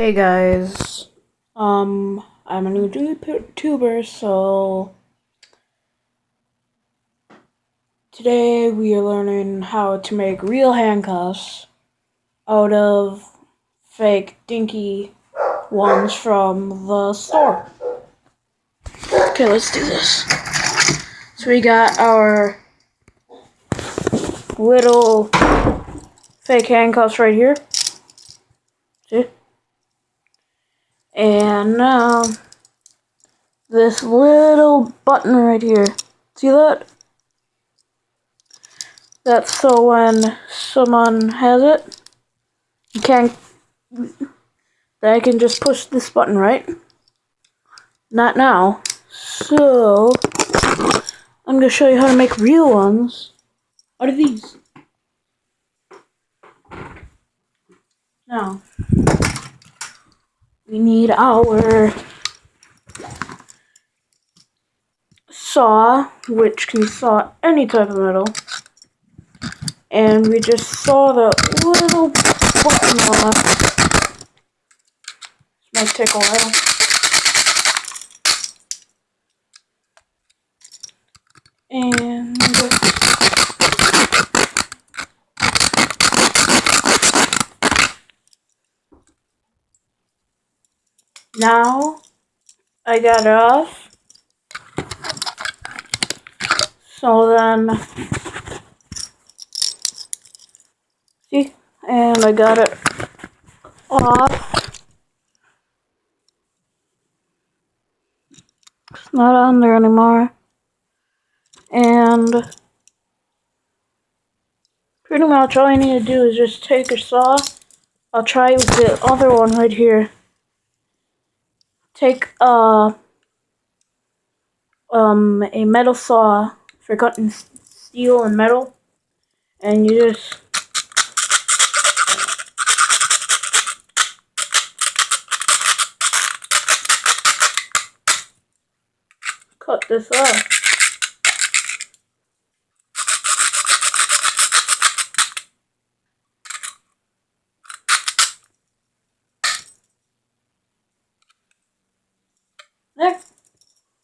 Hey guys, I'm a new YouTuber, so today we are learning how to make real handcuffs out of fake dinky ones from the store. Okay, let's do this. So we got our little fake handcuffs right here. See? And now this little button right here. See that? That's so when someone has it, you can't. Then I can just push this button, right? Not now. So I'm gonna show you how to make real ones out of these. Now we need our saw, which can saw any type of metal, and we just saw the little button off. This might take a while. And now I got it off. So then, see, and I got it off. It's not on there anymore. And pretty much all you need to do is just take a saw. I'll try with the other one right here. Take a metal saw for cutting steel and metal, and you just cut this off.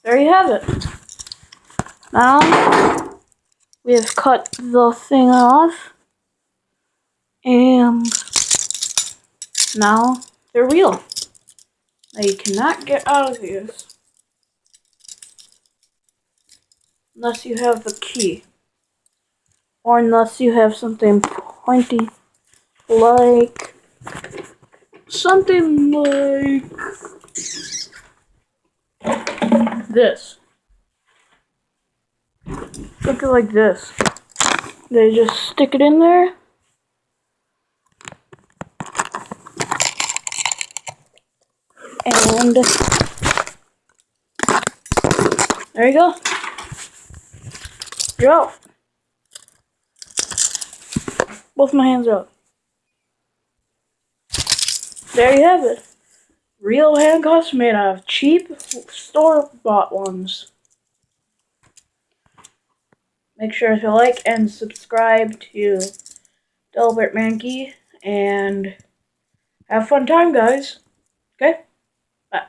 There you have it. Now we have cut the thing off, and now they're real. Now you cannot get out of these unless you have the key, or unless you have something pointy, like this. Look at like this. They just stick it in there. And there you go. You're out. Both my hands are out. There you have it. Real handcuffs made out of cheap store-bought ones. Make sure to like and subscribe to Delbert Mankey, and have a fun time, guys. Okay? Bye.